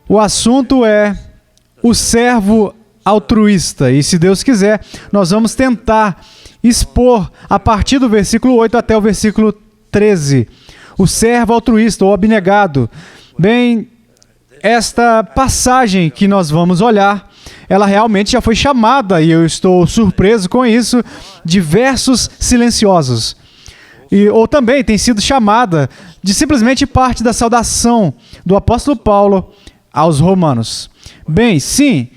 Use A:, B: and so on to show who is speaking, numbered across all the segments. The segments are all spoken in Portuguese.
A: O assunto é o servo altruísta. E se Deus quiser, nós vamos tentar expor a partir do versículo 8 até o versículo 13. O servo altruísta ou abnegado. Bem, esta passagem que nós vamos olhar, ela realmente já foi chamada, e eu estou surpreso com isso, de versos silenciosos. Ou também tem sido chamada de simplesmente parte da saudação do apóstolo Paulo aos romanos. Bem, sim,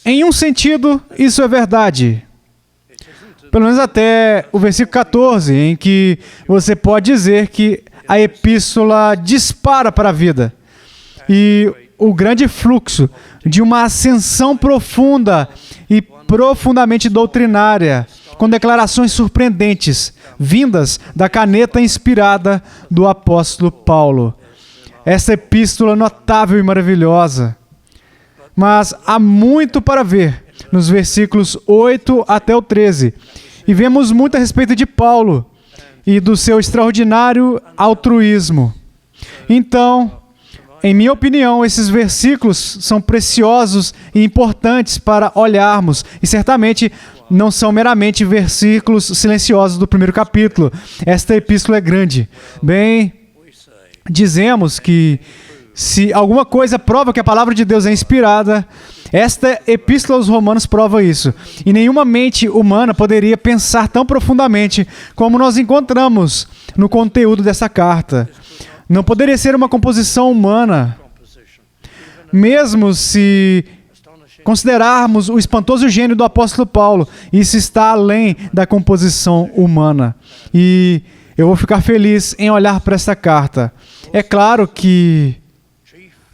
A: em um sentido, isso é verdade. Pelo menos até o versículo 14, em que você pode dizer que a epístola dispara para a vida. E o grande fluxo de uma ascensão profunda e profundamente doutrinária, com declarações surpreendentes, vindas da caneta inspirada do apóstolo Paulo. Essa epístola notável e maravilhosa. Mas há muito para ver nos versículos 8 até o 13. E vemos muito a respeito de Paulo e do seu extraordinário altruísmo. Então, em minha opinião, esses versículos são preciosos e importantes para olharmos. E certamente não são meramente versículos silenciosos do primeiro capítulo. Esta epístola é grande. Bem, dizemos que se alguma coisa prova que a palavra de Deus é inspirada, esta epístola aos Romanos prova isso. E nenhuma mente humana poderia pensar tão profundamente como nós encontramos no conteúdo dessa carta. Não poderia ser uma composição humana, mesmo se considerarmos o espantoso gênio do apóstolo Paulo. Isso está além da composição humana. E eu vou ficar feliz em olhar para esta carta. É claro que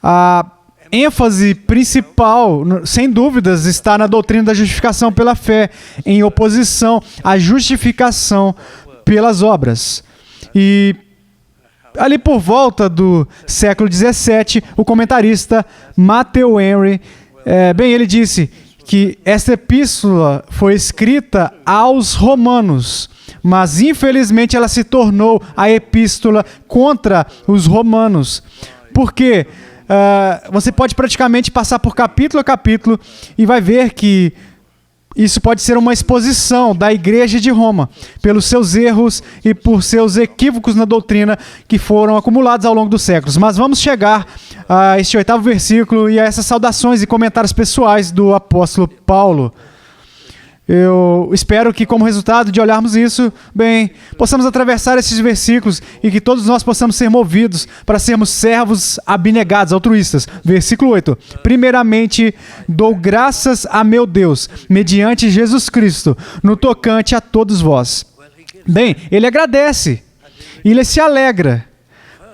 A: a ênfase principal, sem dúvidas, está na doutrina da justificação pela fé, em oposição à justificação pelas obras. E ali por volta do século XVII, o comentarista Matthew Henry, ele disse que esta epístola foi escrita aos romanos, mas infelizmente ela se tornou a epístola contra os romanos. Por quê? Você pode praticamente passar por capítulo a capítulo e vai ver que isso pode ser uma exposição da Igreja de Roma, pelos seus erros e por seus equívocos na doutrina que foram acumulados ao longo dos séculos. Mas vamos chegar a este 8º versículo e a essas saudações e comentários pessoais do apóstolo Paulo. Eu espero que, como resultado de olharmos isso, possamos atravessar esses versículos e que todos nós possamos ser movidos para sermos servos abnegados, altruístas. Versículo 8. Primeiramente, dou graças a meu Deus, mediante Jesus Cristo, no tocante a todos vós. Ele agradece, ele se alegra.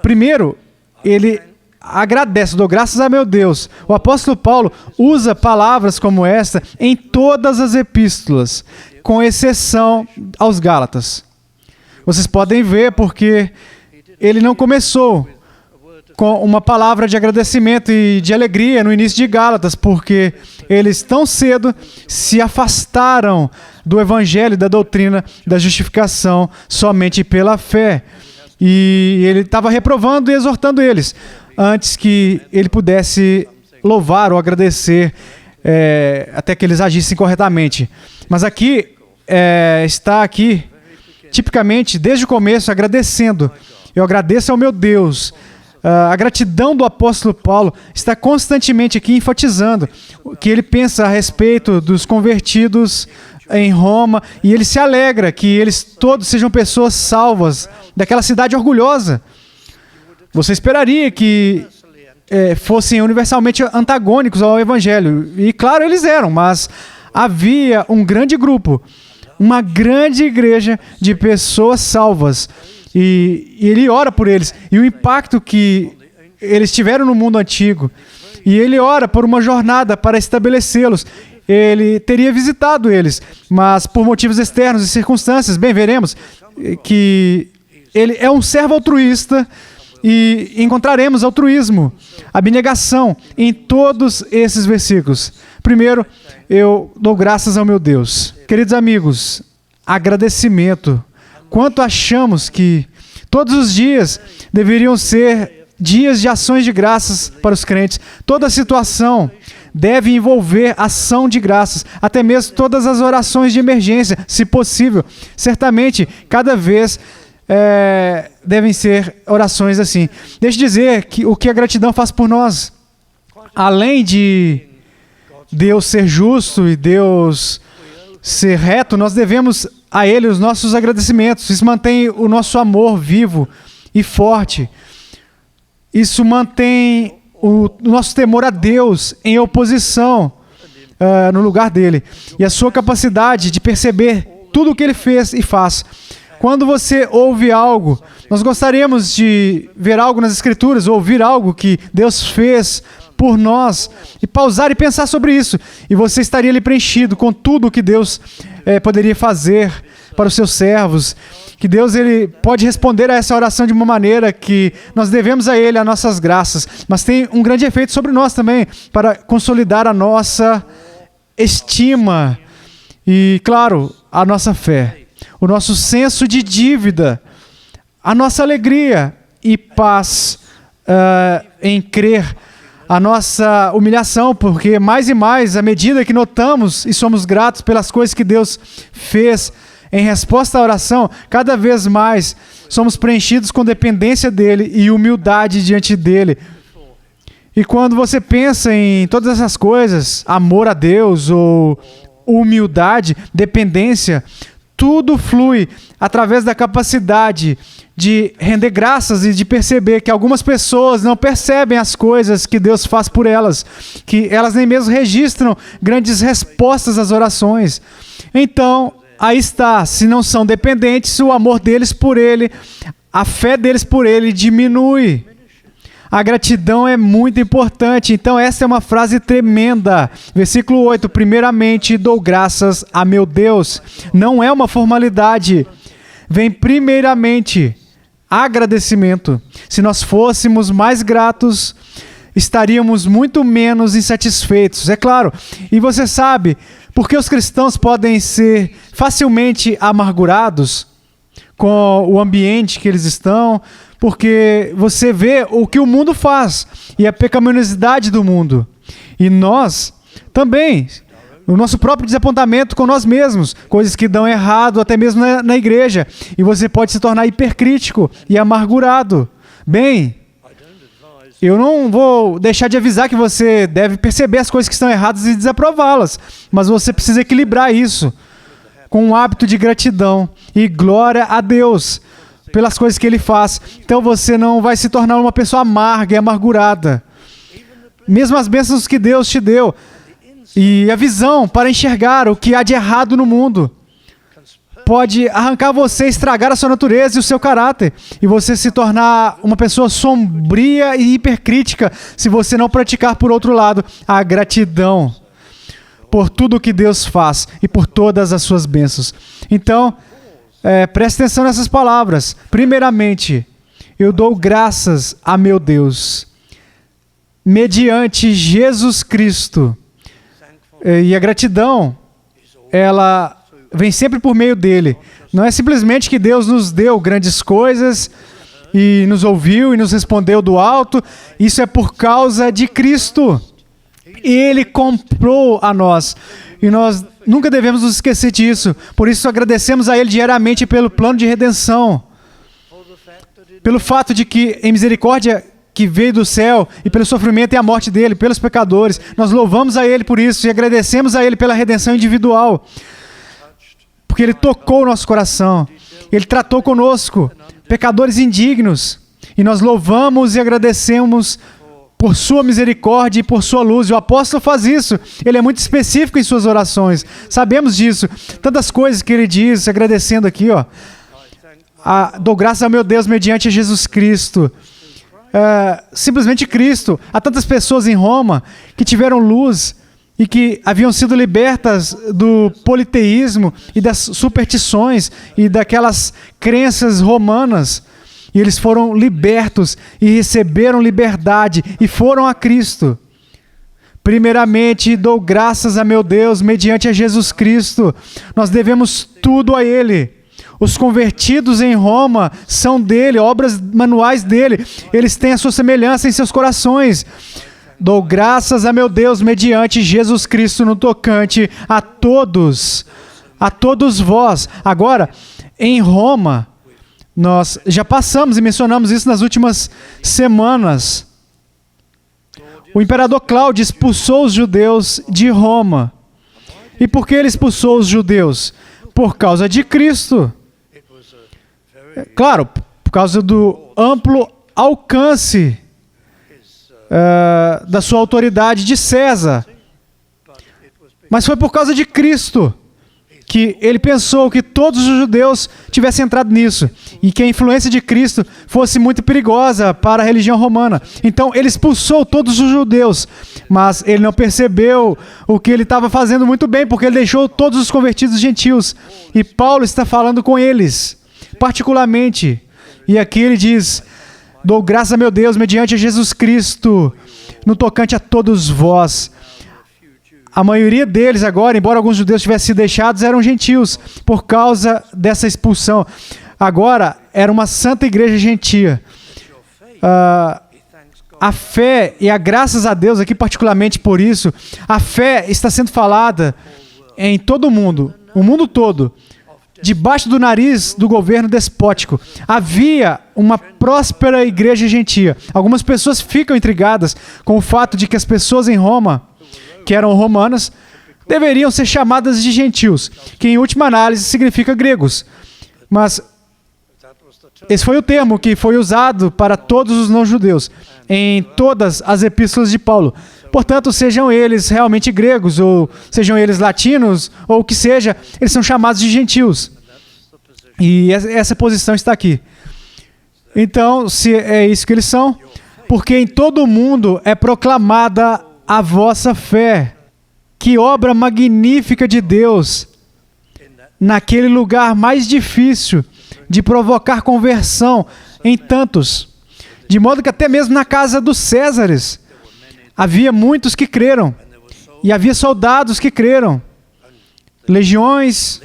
A: Primeiro, ele agradece, dou graças a meu Deus. O apóstolo Paulo usa palavras como esta em todas as epístolas, com exceção aos Gálatas. Vocês podem ver porque ele não começou com uma palavra de agradecimento e de alegria no início de Gálatas, porque eles tão cedo se afastaram do evangelho, da doutrina da justificação somente pela fé. E ele estava reprovando e exortando eles, antes que ele pudesse louvar ou agradecer até que eles agissem corretamente. Mas aqui, está aqui, tipicamente, desde o começo, agradecendo. Eu agradeço ao meu Deus. A gratidão do apóstolo Paulo está constantemente aqui enfatizando o que ele pensa a respeito dos convertidos em Roma, e ele se alegra que eles todos sejam pessoas salvas daquela cidade orgulhosa. Você esperaria que fossem universalmente antagônicos ao Evangelho. E claro, eles eram, mas havia um grande grupo, uma grande igreja de pessoas salvas. E ele ora por eles. E o impacto que eles tiveram no mundo antigo. E ele ora por uma jornada para estabelecê-los. Ele teria visitado eles, mas por motivos externos e circunstâncias, veremos que ele é um servo altruísta. E encontraremos altruísmo, abnegação em todos esses versículos. Primeiro, eu dou graças ao meu Deus. Queridos amigos, agradecimento. Quanto achamos que todos os dias deveriam ser dias de ações de graças para os crentes. Toda situação deve envolver ação de graças, até mesmo todas as orações de emergência, se possível. Certamente, cada vez devem ser orações assim. Deixa eu dizer que o que a gratidão faz por nós, além de Deus ser justo e Deus ser reto, nós devemos a Ele os nossos agradecimentos. Isso mantém o nosso amor vivo e forte. Isso mantém o nosso temor a Deus em oposição no lugar dele. E a sua capacidade de perceber tudo o que ele fez e faz. Quando você ouve algo, nós gostaríamos de ver algo nas Escrituras, ouvir algo que Deus fez por nós, e pausar e pensar sobre isso. E você estaria ali preenchido com tudo o que Deus poderia fazer para os seus servos. Que Deus ele pode responder a essa oração de uma maneira que nós devemos a Ele as nossas graças, mas tem um grande efeito sobre nós também, para consolidar a nossa estima e, claro, a nossa fé, o nosso senso de dívida, a nossa alegria e paz em crer, a nossa humilhação, porque mais e mais, à medida que notamos e somos gratos pelas coisas que Deus fez em resposta à oração, cada vez mais somos preenchidos com dependência dEle e humildade diante dEle. E quando você pensa em todas essas coisas, amor a Deus ou humildade, dependência, tudo flui através da capacidade de render graças e de perceber que algumas pessoas não percebem as coisas que Deus faz por elas, que elas nem mesmo registram grandes respostas às orações. Então, aí está, se não são dependentes, o amor deles por Ele, a fé deles por Ele diminui. A gratidão é muito importante. Então essa é uma frase tremenda. Versículo 8, primeiramente dou graças a meu Deus. Não é uma formalidade. Vem primeiramente agradecimento. Se nós fôssemos mais gratos, estaríamos muito menos insatisfeitos, é claro. E você sabe, porque os cristãos podem ser facilmente amargurados com o ambiente que eles estão, porque você vê o que o mundo faz e a pecaminosidade do mundo. E nós também, o nosso próprio desapontamento com nós mesmos, coisas que dão errado até mesmo na igreja. E você pode se tornar hipercrítico e amargurado. Bem, eu não vou deixar de avisar que você deve perceber as coisas que estão erradas e desaprová-las, mas você precisa equilibrar isso com um hábito de gratidão e glória a Deus pelas coisas que Ele faz. Então você não vai se tornar uma pessoa amarga e amargurada. Mesmo as bênçãos que Deus te deu e a visão para enxergar o que há de errado no mundo pode arrancar você, estragar a sua natureza e o seu caráter, e você se tornar uma pessoa sombria e hipercrítica se você não praticar, por outro lado, a gratidão por tudo o que Deus faz e por todas as suas bênçãos. Então, preste atenção nessas palavras. Primeiramente, eu dou graças a meu Deus, mediante Jesus Cristo. E a gratidão, ela vem sempre por meio dele. Não é simplesmente que Deus nos deu grandes coisas e nos ouviu e nos respondeu do alto. Isso é por causa de Cristo. Ele comprou a nós. E nós nunca devemos nos esquecer disso. Por isso agradecemos a Ele diariamente pelo plano de redenção. Pelo fato de que, em misericórdia que veio do céu, e pelo sofrimento e a morte dele, pelos pecadores, nós louvamos a Ele por isso e agradecemos a Ele pela redenção individual. Porque Ele tocou o nosso coração. Ele tratou conosco, pecadores indignos. E nós louvamos e agradecemos por sua misericórdia e por sua luz. E o apóstolo faz isso. Ele é muito específico em suas orações. Sabemos disso. Tantas coisas que ele diz, agradecendo aqui, ó. Dou graças ao meu Deus mediante Jesus Cristo. Simplesmente Cristo. Há tantas pessoas em Roma que tiveram luz e que haviam sido libertas do politeísmo e das superstições e daquelas crenças romanas. E eles foram libertos e receberam liberdade e foram a Cristo. Primeiramente, dou graças a meu Deus mediante a Jesus Cristo. Nós devemos tudo a Ele. Os convertidos em Roma são dele, obras manuais dele. Eles têm a sua semelhança em seus corações. Dou graças a meu Deus mediante Jesus Cristo no tocante a todos vós. Agora, em Roma, nós já passamos e mencionamos isso nas últimas semanas. O imperador Cláudio expulsou os judeus de Roma. E por que ele expulsou os judeus? Por causa de Cristo. Claro, por causa do amplo alcance da sua autoridade de César. Mas foi por causa de Cristo que ele pensou que todos os judeus tivessem entrado nisso e que a influência de Cristo fosse muito perigosa para a religião romana. Então ele expulsou todos os judeus, mas ele não percebeu o que ele estava fazendo muito bem, porque ele deixou todos os convertidos gentios. E Paulo está falando com eles, particularmente. E aqui ele diz: dou graças a meu Deus mediante Jesus Cristo no tocante a todos vós. A maioria deles agora, embora alguns judeus tivessem sido deixados, eram gentios por causa dessa expulsão. Agora, era uma santa igreja gentia. A fé, e a graças a Deus aqui particularmente por isso, a fé está sendo falada em todo o mundo todo, debaixo do nariz do governo despótico. Havia uma próspera igreja gentia. Algumas pessoas ficam intrigadas com o fato de que as pessoas em Roma, que eram romanas, deveriam ser chamadas de gentios, que em última análise significa gregos. Mas esse foi o termo que foi usado para todos os não-judeus, em todas as epístolas de Paulo. Portanto, sejam eles realmente gregos, ou sejam eles latinos, ou o que seja, eles são chamados de gentios. E essa posição está aqui. Então, se é isso que eles são, porque em todo o mundo é proclamada a vossa fé. Que obra magnífica de Deus naquele lugar mais difícil de provocar conversão em tantos. De modo que até mesmo na casa dos Césares havia muitos que creram. E havia soldados que creram. Legiões.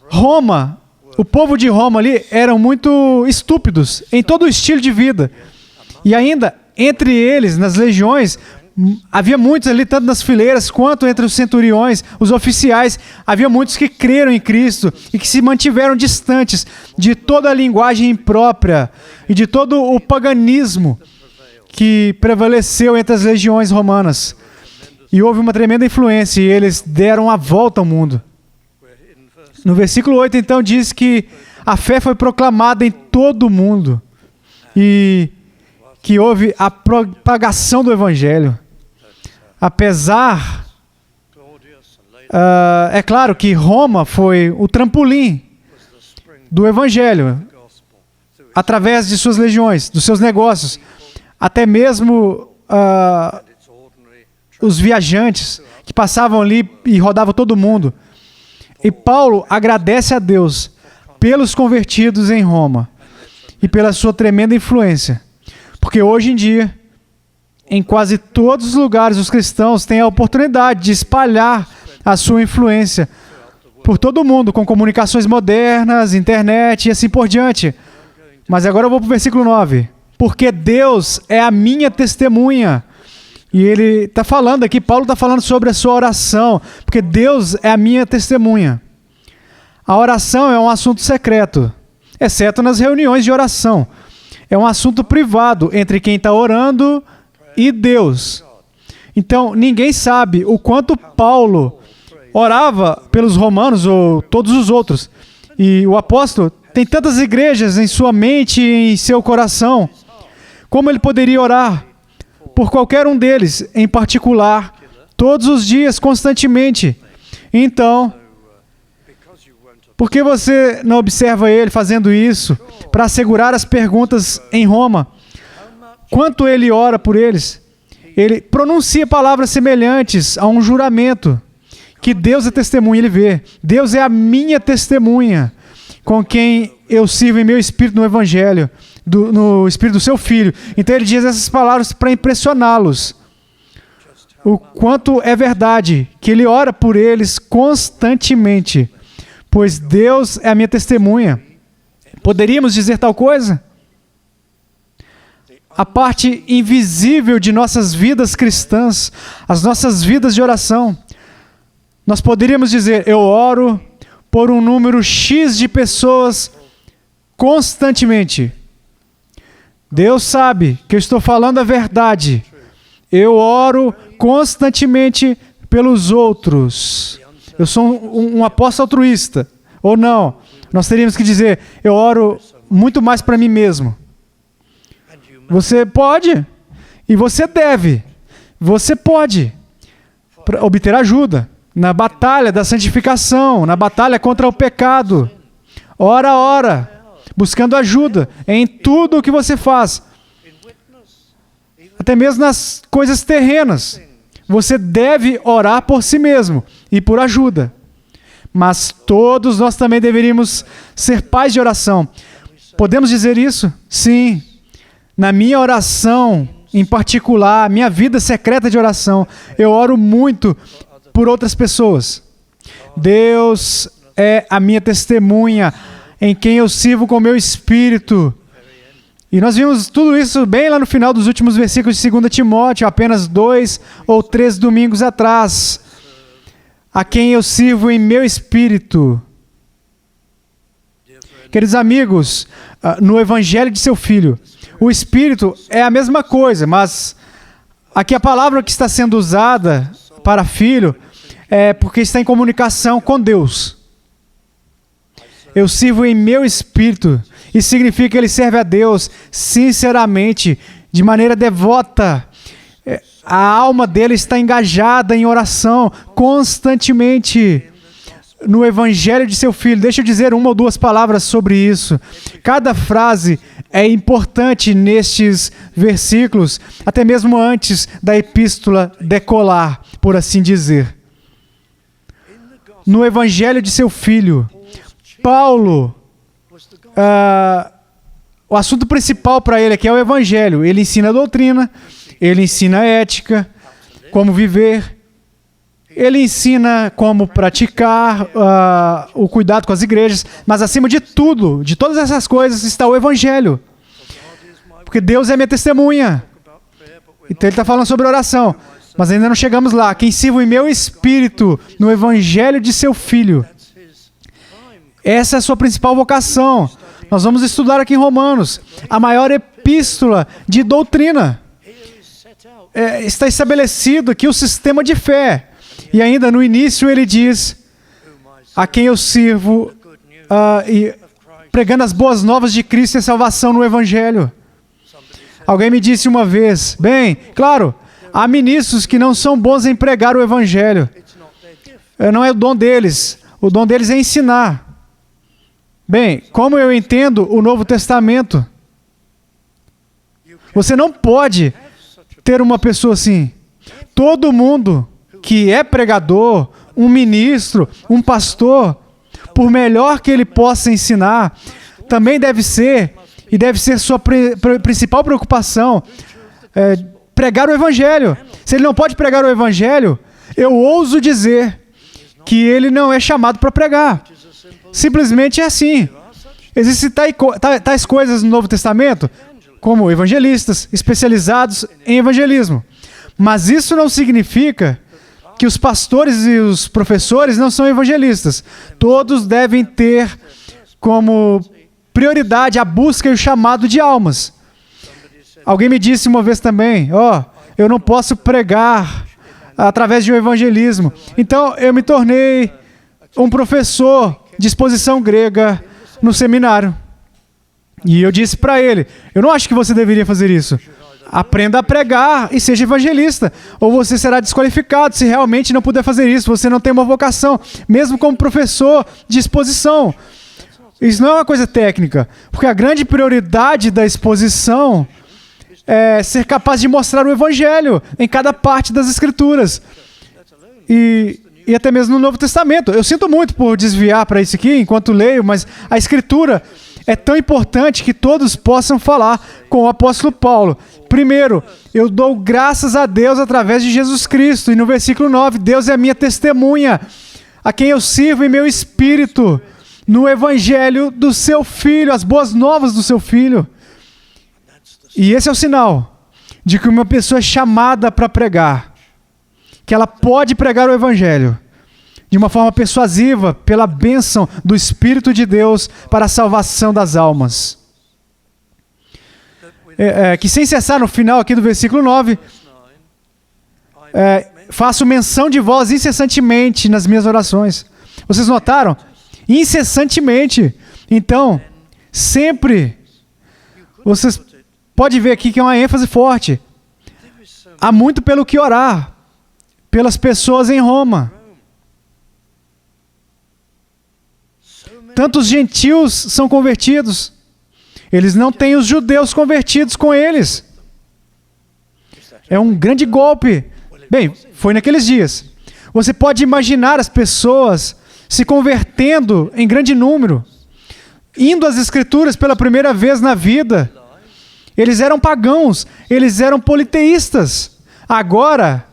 A: Roma, o povo de Roma ali eram muito estúpidos em todo o estilo de vida. E ainda entre eles, nas legiões, havia muitos ali, tanto nas fileiras quanto entre os centuriões, os oficiais. Havia muitos que creram em Cristo e que se mantiveram distantes de toda a linguagem imprópria e de todo o paganismo que prevaleceu entre as legiões romanas. E houve uma tremenda influência e eles deram a volta ao mundo. No versículo 8, então, diz que a fé foi proclamada em todo o mundo e que houve a propagação do Evangelho. Apesar, é claro que Roma foi o trampolim do Evangelho, através de suas legiões, dos seus negócios, até mesmo os viajantes que passavam ali e rodavam todo o mundo. E Paulo agradece a Deus pelos convertidos em Roma e pela sua tremenda influência. Porque hoje em dia, em quase todos os lugares, os cristãos têm a oportunidade de espalhar a sua influência por todo o mundo, com comunicações modernas, internet e assim por diante. Mas agora eu vou para o versículo 9. Porque Deus é a minha testemunha. E ele está falando aqui, Paulo está falando sobre a sua oração, porque Deus é a minha testemunha. A oração é um assunto secreto, exceto nas reuniões de oração. É um assunto privado entre quem está orando e Deus. Então, ninguém sabe o quanto Paulo orava pelos romanos ou todos os outros. E o apóstolo tem tantas igrejas em sua mente e em seu coração. Como ele poderia orar por qualquer um deles, em particular, todos os dias, constantemente? Então, por que você não observa ele fazendo isso para assegurar as perguntas em Roma? Quanto ele ora por eles? Ele pronuncia palavras semelhantes a um juramento, que Deus é testemunha, ele vê. Deus é a minha testemunha, com quem eu sirvo em meu espírito no Evangelho, no espírito do seu Filho. Então ele diz essas palavras para impressioná-los. O quanto é verdade que ele ora por eles constantemente, pois Deus é a minha testemunha. Poderíamos dizer tal coisa? A parte invisível de nossas vidas cristãs, as nossas vidas de oração. Nós poderíamos dizer, eu oro por um número X de pessoas constantemente. Deus sabe que eu estou falando a verdade. Eu oro constantemente pelos outros. Eu sou um apóstolo altruísta. Ou não? Nós teríamos que dizer, eu oro muito mais para mim mesmo. Você pode e você deve. Você pode obter ajuda na batalha da santificação, na batalha contra o pecado. Ora a ora, buscando ajuda em tudo o que você faz. Até mesmo nas coisas terrenas. Você deve orar por si mesmo e por ajuda. Mas todos nós também deveríamos ser pais de oração. Podemos dizer isso? Sim. Na minha oração, em particular, minha vida secreta de oração, eu oro muito por outras pessoas. Deus é a minha testemunha, em quem eu sirvo com o meu espírito. E nós vimos tudo isso bem lá no final dos últimos versículos de 2 Timóteo, apenas 2 ou 3 domingos atrás. A quem eu sirvo em meu espírito. Queridos amigos, no Evangelho de seu Filho, o Espírito é a mesma coisa, mas aqui a palavra que está sendo usada para filho é porque está em comunicação com Deus. Eu sirvo em meu espírito. Isso significa que ele serve a Deus sinceramente, de maneira devota. A alma dele está engajada em oração constantemente no Evangelho de seu Filho. Deixa eu dizer uma ou duas palavras sobre isso. Cada frase é importante nestes versículos, até mesmo antes da epístola decolar, por assim dizer. No Evangelho de seu Filho, Paulo, o assunto principal para ele aqui é o Evangelho. Ele ensina a doutrina, ele ensina a ética, como viver. Ele ensina como praticar o cuidado com as igrejas, mas acima de tudo, de todas essas coisas, está o Evangelho. Porque Deus é minha testemunha. Então ele está falando sobre oração, mas ainda não chegamos lá. Quem sirvo em meu espírito, no Evangelho de seu Filho. Essa é a sua principal vocação. Nós vamos estudar aqui em Romanos, a maior epístola de doutrina. Está estabelecido aqui o sistema de fé. E ainda no início ele diz, a quem eu sirvo, pregando as boas novas de Cristo e a salvação no Evangelho. Alguém me disse uma vez, bem, claro, há ministros que não são bons em pregar o Evangelho. Não é o dom deles é ensinar. Bem, como eu entendo o Novo Testamento, você não pode ter uma pessoa assim. Todo mundo que é pregador, um ministro, um pastor, por melhor que ele possa ensinar, também deve ser, e deve ser sua principal preocupação, pregar o Evangelho. Se ele não pode pregar o Evangelho, eu ouso dizer que ele não é chamado para pregar. Simplesmente é assim. Existem tais coisas no Novo Testamento, como evangelistas especializados em evangelismo. Mas isso não significa que os pastores e os professores não são evangelistas. Todos devem ter como prioridade a busca e o chamado de almas. Alguém me disse uma vez também, eu não posso pregar através de um evangelismo. Então, eu me tornei um professor de exposição grega no seminário. E eu disse para ele, eu não acho que você deveria fazer isso. Aprenda a pregar e seja evangelista, ou você será desqualificado se realmente não puder fazer isso. Você não tem uma vocação, mesmo como professor de exposição. Isso não é uma coisa técnica, porque a grande prioridade da exposição é ser capaz de mostrar o Evangelho em cada parte das Escrituras. E até mesmo no Novo Testamento. Eu sinto muito por desviar para isso aqui enquanto leio, mas a Escritura é tão importante que todos possam falar com o apóstolo Paulo. Primeiro, eu dou graças a Deus através de Jesus Cristo. E no versículo 9, Deus é a minha testemunha, a quem eu sirvo em meu espírito, no evangelho do seu Filho, as boas novas do seu Filho. E esse é o sinal de que uma pessoa é chamada para pregar, que ela pode pregar o evangelho de uma forma persuasiva, pela bênção do Espírito de Deus para a salvação das almas. Que sem cessar no final aqui do versículo 9, faço menção de vós incessantemente nas minhas orações. Vocês notaram? Incessantemente. Então, sempre. Vocês podem ver aqui que é uma ênfase forte. Há muito pelo que orar pelas pessoas em Roma. Tantos gentios são convertidos. Eles não têm os judeus convertidos com eles. É um grande golpe. Bem, foi naqueles dias. Você pode imaginar as pessoas se convertendo em grande número, indo às Escrituras pela primeira vez na vida. Eles eram pagãos, eles eram politeístas. Agora,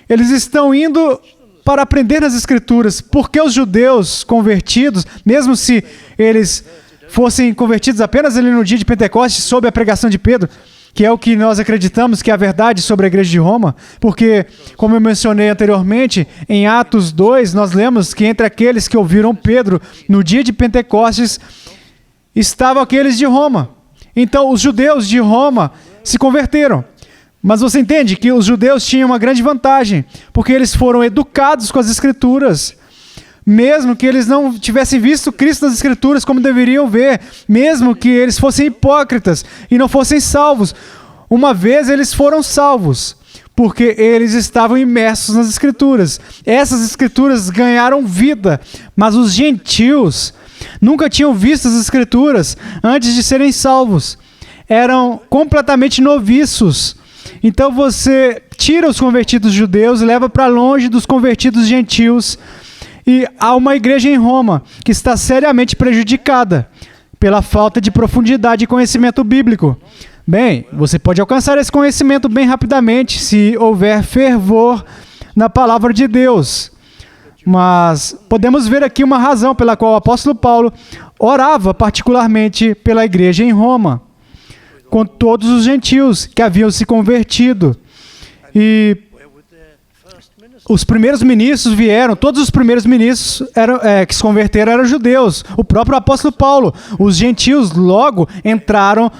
A: eles estão indo para aprender nas Escrituras, porque os judeus convertidos, mesmo se eles fossem convertidos apenas ali no dia de Pentecostes, sob a pregação de Pedro, que é o que nós acreditamos que é a verdade sobre a igreja de Roma, porque, como eu mencionei anteriormente, em Atos 2, nós lemos que entre aqueles que ouviram Pedro no dia de Pentecostes, estavam aqueles de Roma. Então, os judeus de Roma se converteram. Mas você entende que os judeus tinham uma grande vantagem, porque eles foram educados com as Escrituras, mesmo que eles não tivessem visto Cristo nas Escrituras como deveriam ver, mesmo que eles fossem hipócritas e não fossem salvos. Uma vez eles foram salvos, porque eles estavam imersos nas Escrituras. Essas Escrituras ganharam vida, mas os gentios nunca tinham visto as Escrituras antes de serem salvos. Eram completamente noviços. Então você tira os convertidos judeus e leva para longe dos convertidos gentios. E há uma igreja em Roma que está seriamente prejudicada pela falta de profundidade e conhecimento bíblico. Bem, você pode alcançar esse conhecimento bem rapidamente se houver fervor na palavra de Deus. Mas podemos ver aqui uma razão pela qual o apóstolo Paulo orava particularmente pela igreja em Roma, com todos os gentios que haviam se convertido. E os primeiros ministros vieram, todos os primeiros ministros que se converteram eram judeus. O próprio apóstolo Paulo. Os gentios logo entraram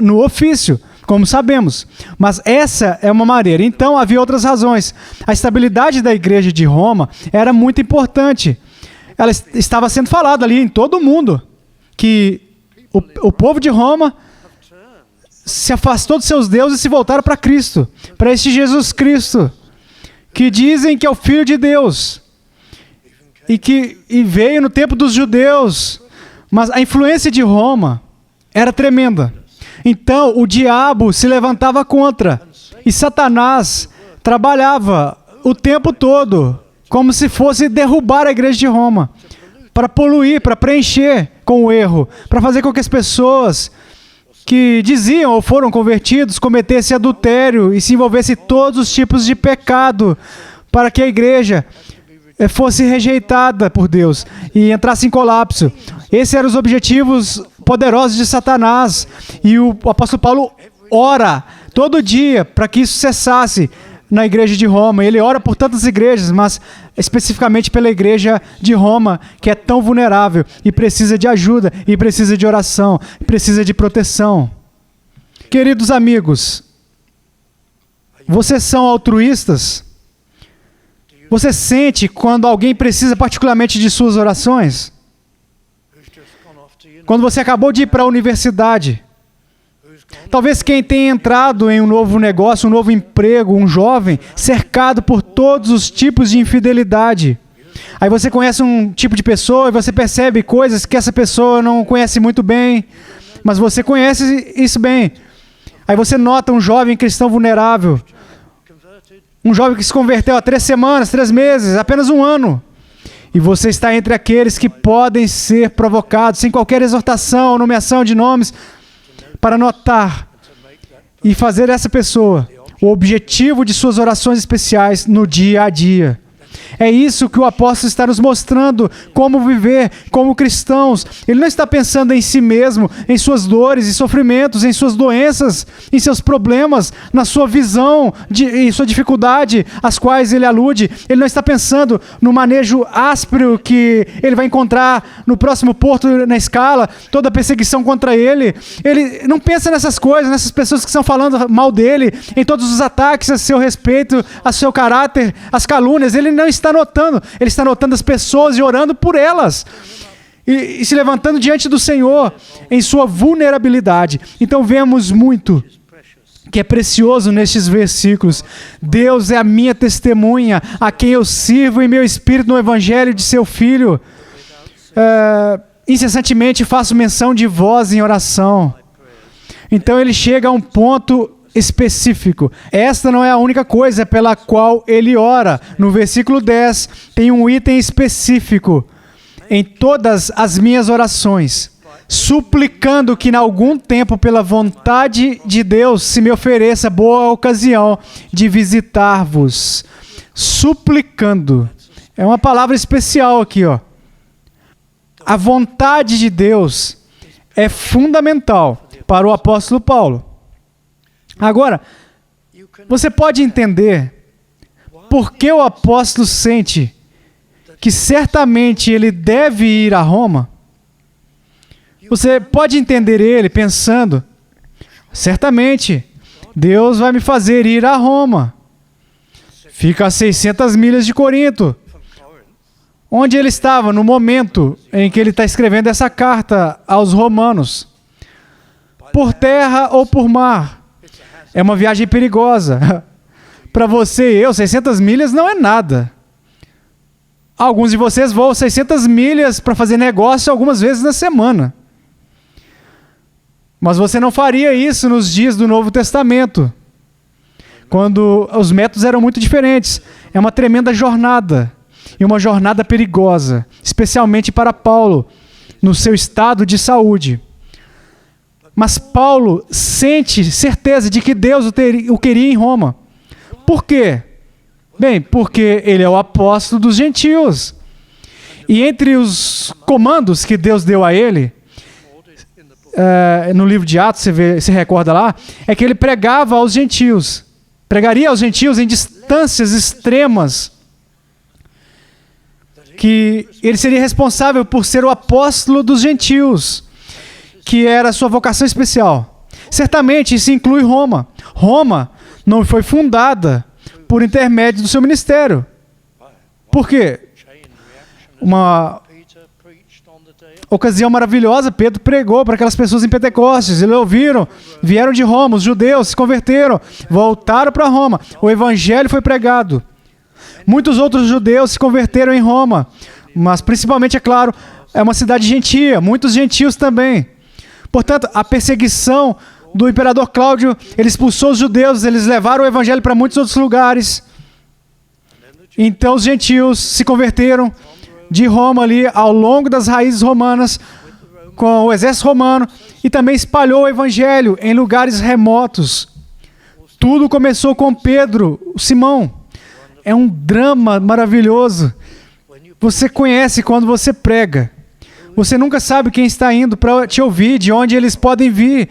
A: no ofício, como sabemos. Mas essa é uma maneira. Então havia outras razões. A estabilidade da igreja de Roma era muito importante. Ela estava sendo falada ali em todo o mundo, que o povo de Roma se afastou dos seus deuses e se voltaram para Cristo, para este Jesus Cristo, que dizem que é o Filho de Deus, e veio no tempo dos judeus, mas a influência de Roma era tremenda. Então o diabo se levantava contra, e Satanás trabalhava o tempo todo, como se fosse derrubar a igreja de Roma, para poluir, para preencher com o erro, para fazer com que as pessoas que diziam ou foram convertidos cometessem adultério e se envolvessem em todos os tipos de pecado, para que a igreja fosse rejeitada por Deus e entrasse em colapso. Esses eram os objetivos poderosos de Satanás. E o apóstolo Paulo ora todo dia para que isso cessasse na igreja de Roma. Ele ora por tantas igrejas, mas especificamente pela igreja de Roma, que é tão vulnerável e precisa de ajuda, e precisa de oração, e precisa de proteção. Queridos amigos, vocês são altruístas? Você sente quando alguém precisa particularmente de suas orações? Quando você acabou de ir para a universidade, talvez quem tenha entrado em um novo negócio, um novo emprego, um jovem, cercado por todos os tipos de infidelidade. Aí você conhece um tipo de pessoa e você percebe coisas que essa pessoa não conhece muito bem, mas você conhece isso bem. Aí você nota um jovem cristão vulnerável, um jovem que se converteu há 3 semanas, 3 meses, apenas 1 ano. E você está entre aqueles que podem ser provocados, sem qualquer exortação ou nomeação de nomes, para notar e fazer essa pessoa o objetivo de suas orações especiais no dia a dia. É isso que o apóstolo está nos mostrando, como viver como cristãos. Ele não está pensando em si mesmo, em suas dores e sofrimentos, em suas doenças, em seus problemas, na sua visão e sua dificuldade, às quais ele alude. Ele não está pensando no manejo áspero que ele vai encontrar no próximo porto na escala, toda a perseguição contra ele. Ele não pensa nessas coisas, nessas pessoas que estão falando mal dele, em todos os ataques a seu respeito, a seu caráter, as calúnias. Ele não está notando, ele está notando as pessoas e orando por elas. E se levantando diante do Senhor em sua vulnerabilidade. Então vemos muito que é precioso nestes versículos. Deus é a minha testemunha, a quem eu sirvo em meu espírito no evangelho de seu Filho. Incessantemente faço menção de vós em oração. Então ele chega a um ponto específico. Esta não é a única coisa pela qual ele ora. No versículo 10 tem um item específico. Em todas as minhas orações, suplicando que em algum tempo, pela vontade de Deus, se me ofereça boa ocasião de visitar-vos. Suplicando. É uma palavra especial aqui, ó. A vontade de Deus é fundamental para o apóstolo Paulo. Agora, você pode entender por que o apóstolo sente que certamente ele deve ir a Roma? Você pode entender ele pensando, certamente, Deus vai me fazer ir a Roma. Fica a 600 milhas de Corinto. Onde ele estava no momento em que ele está escrevendo essa carta aos romanos? Por terra ou por mar? É uma viagem perigosa. Para você e eu, 600 milhas não é nada. Alguns de vocês voam 600 milhas para fazer negócio algumas vezes na semana. Mas você não faria isso nos dias do Novo Testamento, quando os métodos eram muito diferentes. É uma tremenda jornada, e uma jornada perigosa, especialmente para Paulo, no seu estado de saúde. Mas Paulo sente certeza de que Deus o queria em Roma. Por quê? Bem, porque ele é o apóstolo dos gentios. E entre os comandos que Deus deu a ele, no livro de Atos, você recorda lá, é que ele pregava aos gentios. Pregaria aos gentios em distâncias extremas. Que ele seria responsável por ser o apóstolo dos gentios, que era a sua vocação especial. Certamente isso inclui Roma. Roma não foi fundada por intermédio do seu ministério. Por quê? Uma ocasião maravilhosa, Pedro pregou para aquelas pessoas em Pentecostes. Eles ouviram, vieram de Roma, os judeus se converteram, voltaram para Roma. O evangelho foi pregado. Muitos outros judeus se converteram em Roma, mas principalmente, é claro, é uma cidade gentia, muitos gentios também. Portanto, a perseguição do imperador Cláudio, ele expulsou os judeus, eles levaram o evangelho para muitos outros lugares. Então os gentios se converteram de Roma ali ao longo das raízes romanas, com o exército romano, e também espalhou o evangelho em lugares remotos. Tudo começou com Pedro, o Simão. É um drama maravilhoso. Você conhece quando você prega. Você nunca sabe quem está indo para te ouvir, de onde eles podem vir,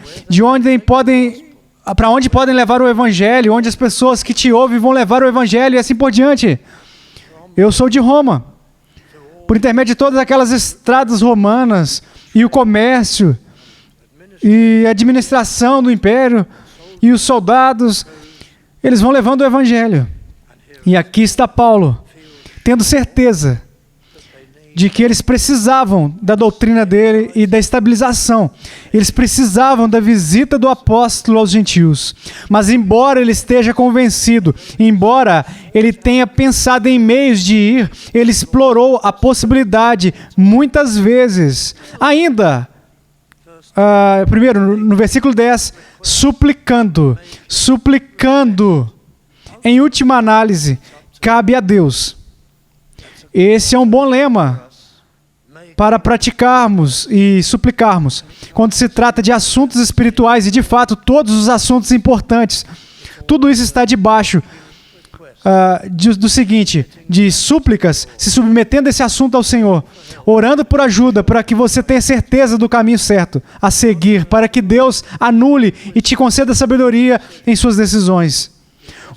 A: para onde podem levar o evangelho, onde as pessoas que te ouvem vão levar o evangelho e assim por diante. Eu sou de Roma. Por intermédio de todas aquelas estradas romanas e o comércio e a administração do império e os soldados, eles vão levando o evangelho. E aqui está Paulo, tendo certeza de que eles precisavam da doutrina dele e da estabilização. Eles precisavam da visita do apóstolo aos gentios. Mas embora ele esteja convencido, embora ele tenha pensado em meios de ir, ele explorou a possibilidade muitas vezes. Ainda, primeiro, no versículo 10, suplicando. Em última análise, cabe a Deus. Esse é um bom lema para praticarmos e suplicarmos. Quando se trata de assuntos espirituais, e de fato, todos os assuntos importantes, tudo isso está debaixo do seguinte, de súplicas, se submetendo esse assunto ao Senhor, orando por ajuda, para que você tenha certeza do caminho certo a seguir, para que Deus anule e te conceda sabedoria em suas decisões.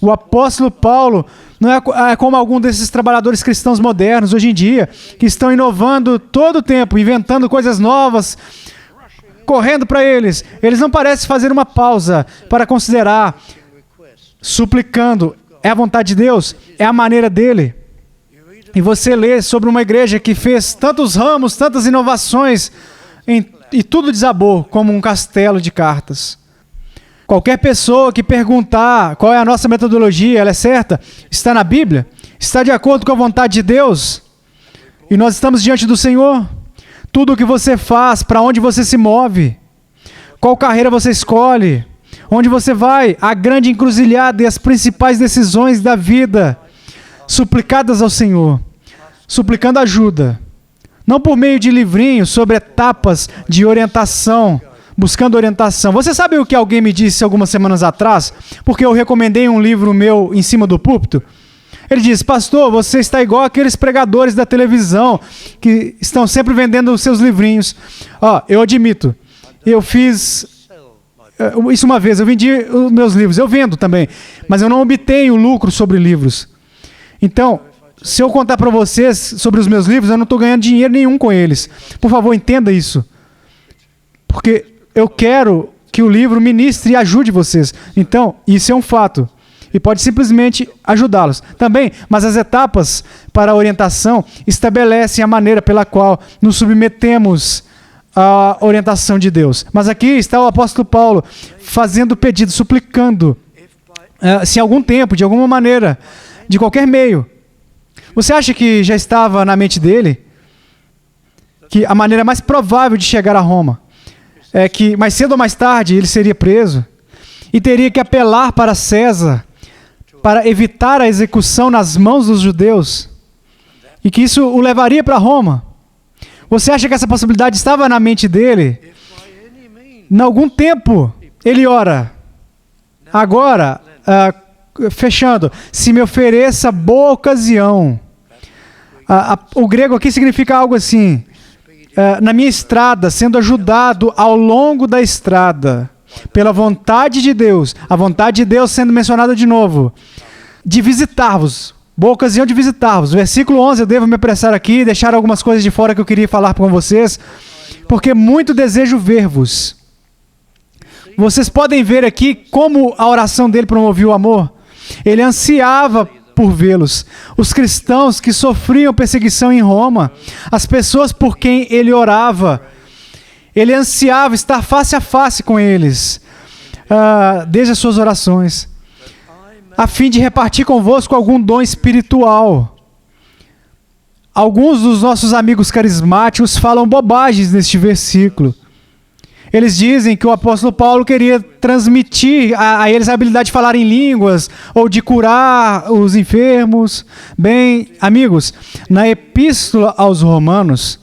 A: O apóstolo Paulo não é como algum desses trabalhadores cristãos modernos hoje em dia, que estão inovando todo o tempo, inventando coisas novas, correndo para eles. Eles não parecem fazer uma pausa para considerar, suplicando. É a vontade de Deus? É a maneira dele? E você lê sobre uma igreja que fez tantos ramos, tantas inovações, e tudo desabou como um castelo de cartas. Qualquer pessoa que perguntar qual é a nossa metodologia, ela é certa? Está na Bíblia? Está de acordo com a vontade de Deus? E nós estamos diante do Senhor? Tudo o que você faz, para onde você se move, qual carreira você escolhe, onde você vai, a grande encruzilhada e as principais decisões da vida, suplicadas ao Senhor, suplicando ajuda, não por meio de livrinhos sobre etapas de orientação, buscando orientação. Você sabe o que alguém me disse algumas semanas atrás, porque eu recomendei um livro meu em cima do púlpito? Ele disse: pastor, você está igual aqueles pregadores da televisão que estão sempre vendendo os seus livrinhos. Eu admito, eu fiz isso uma vez, eu vendi os meus livros, eu vendo também, mas eu não obtenho lucro sobre livros. Então, se eu contar para vocês sobre os meus livros, eu não estou ganhando dinheiro nenhum com eles. Por favor, entenda isso. Porque eu quero que o livro ministre e ajude vocês. Então, isso é um fato. E pode simplesmente ajudá-los também, mas as etapas para a orientação estabelecem a maneira pela qual nos submetemos à orientação de Deus. Mas aqui está o apóstolo Paulo fazendo pedido, suplicando, se em algum tempo, de alguma maneira, de qualquer meio. Você acha que já estava na mente dele que a maneira mais provável de chegar a Roma é que mais cedo ou mais tarde ele seria preso e teria que apelar para César para evitar a execução nas mãos dos judeus, e que isso o levaria para Roma? Você acha que essa possibilidade estava na mente dele? Em algum tempo, ele ora. Agora, fechando, se me ofereça boa ocasião. O grego aqui significa algo assim, na minha estrada, sendo ajudado ao longo da estrada, pela vontade de Deus, a vontade de Deus sendo mencionada de novo, de visitar-vos, boa ocasião de visitar-vos. Versículo 11, eu devo me apressar aqui, deixar algumas coisas de fora que eu queria falar com vocês, porque muito desejo ver-vos. Vocês podem ver aqui como a oração dele promovia o amor. Ele ansiava por vê-los. Os cristãos que sofriam perseguição em Roma, as pessoas por quem ele orava, ele ansiava estar face a face com eles, desde as suas orações, a fim de repartir convosco algum dom espiritual. Alguns dos nossos amigos carismáticos falam bobagens neste versículo. Eles dizem que o apóstolo Paulo queria transmitir a eles a habilidade de falar em línguas ou de curar os enfermos. Bem, amigos, na epístola aos Romanos,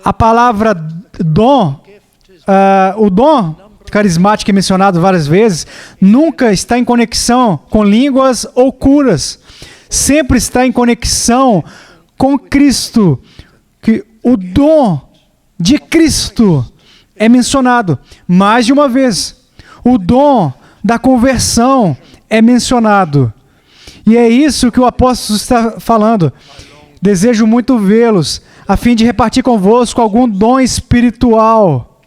A: a palavra dom, o dom carismático é mencionado várias vezes, nunca está em conexão com línguas ou curas. Sempre está em conexão com Cristo. Que o dom de Cristo é mencionado mais de uma vez. O dom da conversão é mencionado. E é isso que o apóstolo está falando. Desejo muito vê-los, a fim de repartir convosco algum dom espiritual.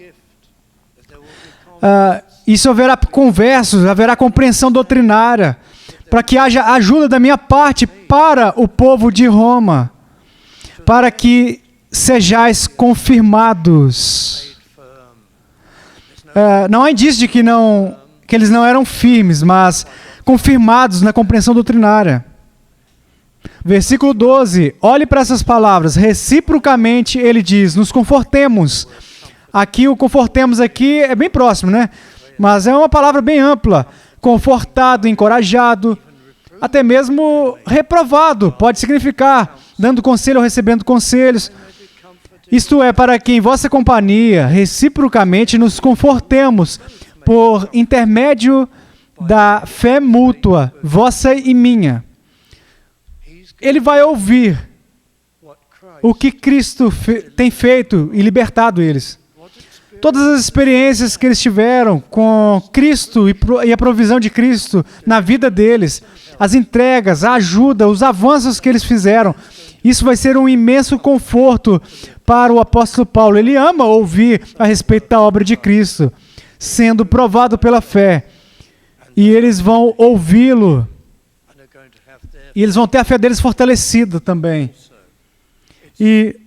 A: Isso haverá conversos, haverá compreensão doutrinária, para que haja ajuda da minha parte para o povo de Roma, para que sejais confirmados. Não há indício de que eles não eram firmes, mas confirmados na compreensão doutrinária. Versículo 12, olhe para essas palavras. Reciprocamente, ele diz, nos confortemos. Aqui, o confortemos aqui é bem próximo, né? Mas é uma palavra bem ampla. Confortado, encorajado, até mesmo reprovado. Pode significar dando conselho ou recebendo conselhos. Isto é, para que em vossa companhia, reciprocamente, nos confortemos por intermédio da fé mútua, vossa e minha. Ele vai ouvir o que Cristo tem feito e libertado eles. Todas as experiências que eles tiveram com Cristo e a provisão de Cristo na vida deles, as entregas, a ajuda, os avanços que eles fizeram, isso vai ser um imenso conforto para o apóstolo Paulo. Ele ama ouvir a respeito da obra de Cristo, sendo provado pela fé. E eles vão ouvi-lo. E eles vão ter a fé deles fortalecida também. E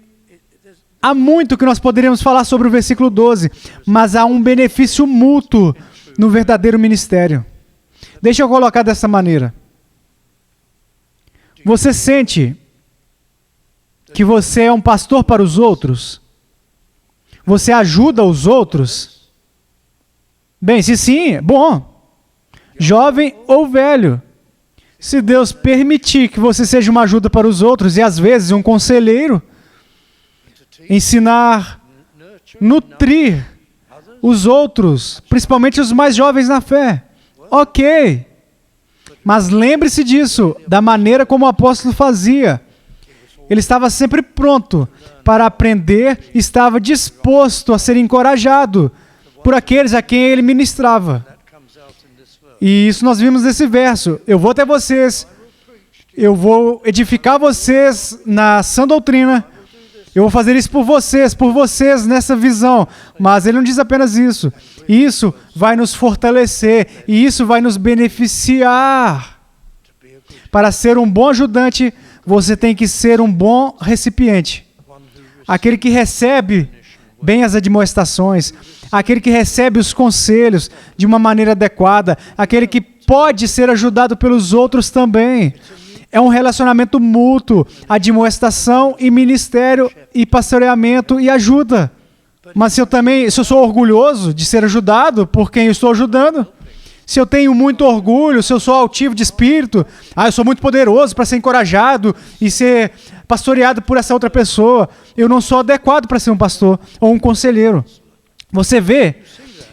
A: há muito que nós poderíamos falar sobre o versículo 12, mas há um benefício mútuo no verdadeiro ministério. Deixa eu colocar dessa maneira. Você sente que você é um pastor para os outros? Você ajuda os outros? Bem, se sim, bom. Jovem ou velho. Se Deus permitir que você seja uma ajuda para os outros e às vezes um conselheiro, ensinar, nutrir os outros, principalmente os mais jovens na fé. Ok. Mas lembre-se disso, da maneira como o apóstolo fazia. Ele estava sempre pronto para aprender, estava disposto a ser encorajado por aqueles a quem ele ministrava. E isso nós vimos nesse verso. Eu vou até vocês, eu vou edificar vocês na sã doutrina, eu vou fazer isso por vocês nessa visão. Mas ele não diz apenas isso. Isso vai nos fortalecer e isso vai nos beneficiar. Para ser um bom ajudante, você tem que ser um bom recipiente. Aquele que recebe bem as admoestações, aquele que recebe os conselhos de uma maneira adequada, aquele que pode ser ajudado pelos outros também. É um relacionamento mútuo, admoestação e ministério e pastoreamento e ajuda. Mas se eu sou orgulhoso de ser ajudado por quem eu estou ajudando, se eu tenho muito orgulho, se eu sou altivo de espírito, eu sou muito poderoso para ser encorajado e ser pastoreado por essa outra pessoa, eu não sou adequado para ser um pastor ou um conselheiro. Você vê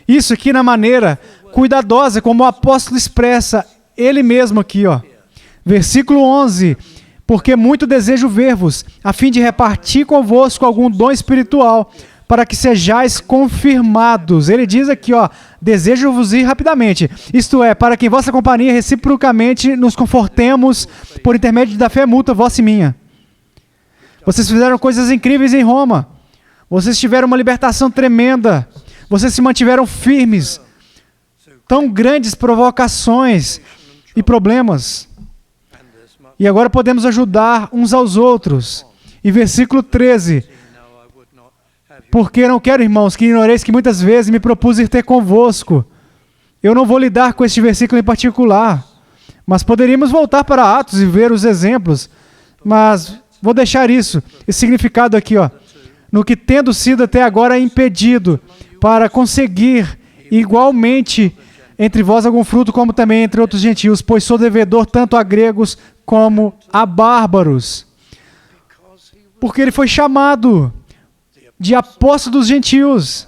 A: isso aqui na maneira cuidadosa, como o apóstolo expressa ele mesmo aqui, ó. Versículo 11, porque muito desejo ver-vos, a fim de repartir convosco algum dom espiritual, para que sejais confirmados. Ele diz aqui, ó, desejo-vos ir rapidamente. Isto é, para que em vossa companhia reciprocamente nos confortemos por intermédio da fé mútua, vossa e minha. Vocês fizeram coisas incríveis em Roma. Vocês tiveram uma libertação tremenda. Vocês se mantiveram firmes. Tão grandes provocações e problemas. E agora podemos ajudar uns aos outros. E versículo 13. Porque não quero, irmãos, que ignoreis que muitas vezes me propus ir ter convosco. Eu não vou lidar com este versículo em particular. Mas poderíamos voltar para Atos e ver os exemplos. Mas vou deixar isso. Esse significado aqui, ó. No que tendo sido até agora impedido, para conseguir igualmente entre vós algum fruto, como também entre outros gentios, pois sou devedor tanto a gregos como a bárbaros. Porque ele foi chamado de apóstolo dos gentios.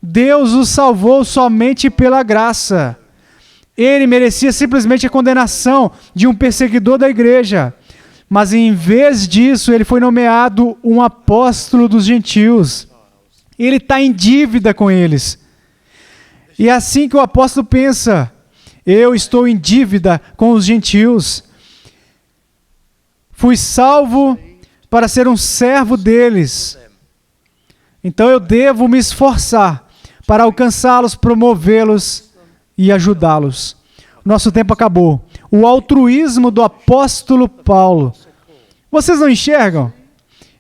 A: Deus o salvou somente pela graça. Ele merecia simplesmente a condenação de um perseguidor da igreja. Mas em vez disso, ele foi nomeado um apóstolo dos gentios. Ele está em dívida com eles. E é assim que o apóstolo pensa. Eu estou em dívida com os gentios. Fui salvo para ser um servo deles. Então eu devo me esforçar para alcançá-los, promovê-los e ajudá-los. Nosso tempo acabou. O altruísmo do apóstolo Paulo. Vocês não enxergam?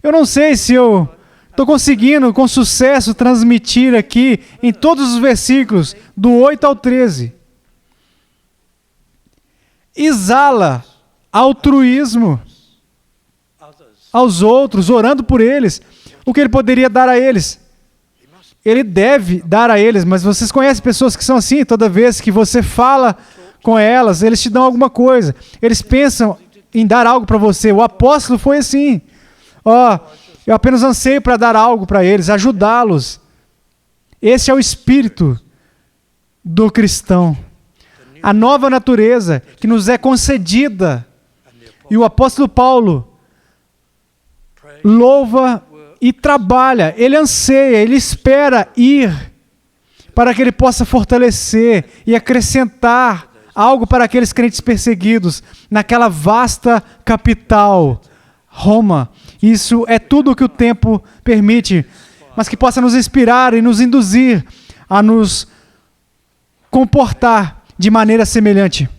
A: Eu não sei se eu estou conseguindo com sucesso transmitir aqui em todos os versículos, do 8 ao 13. Exala altruísmo aos outros, orando por eles. O que ele poderia dar a eles? Ele deve dar a eles, mas vocês conhecem pessoas que são assim, toda vez que você fala com elas, eles te dão alguma coisa. Eles pensam em dar algo para você. O apóstolo foi assim. Eu apenas anseio para dar algo para eles, ajudá-los. Esse é o espírito do cristão. a nova natureza que nos é concedida. E o apóstolo Paulo louva e trabalha, ele anseia, ele espera ir para que ele possa fortalecer e acrescentar algo para aqueles crentes perseguidos naquela vasta capital, Roma. Isso é tudo o que o tempo permite, mas que possa nos inspirar e nos induzir a nos comportar de maneira semelhante.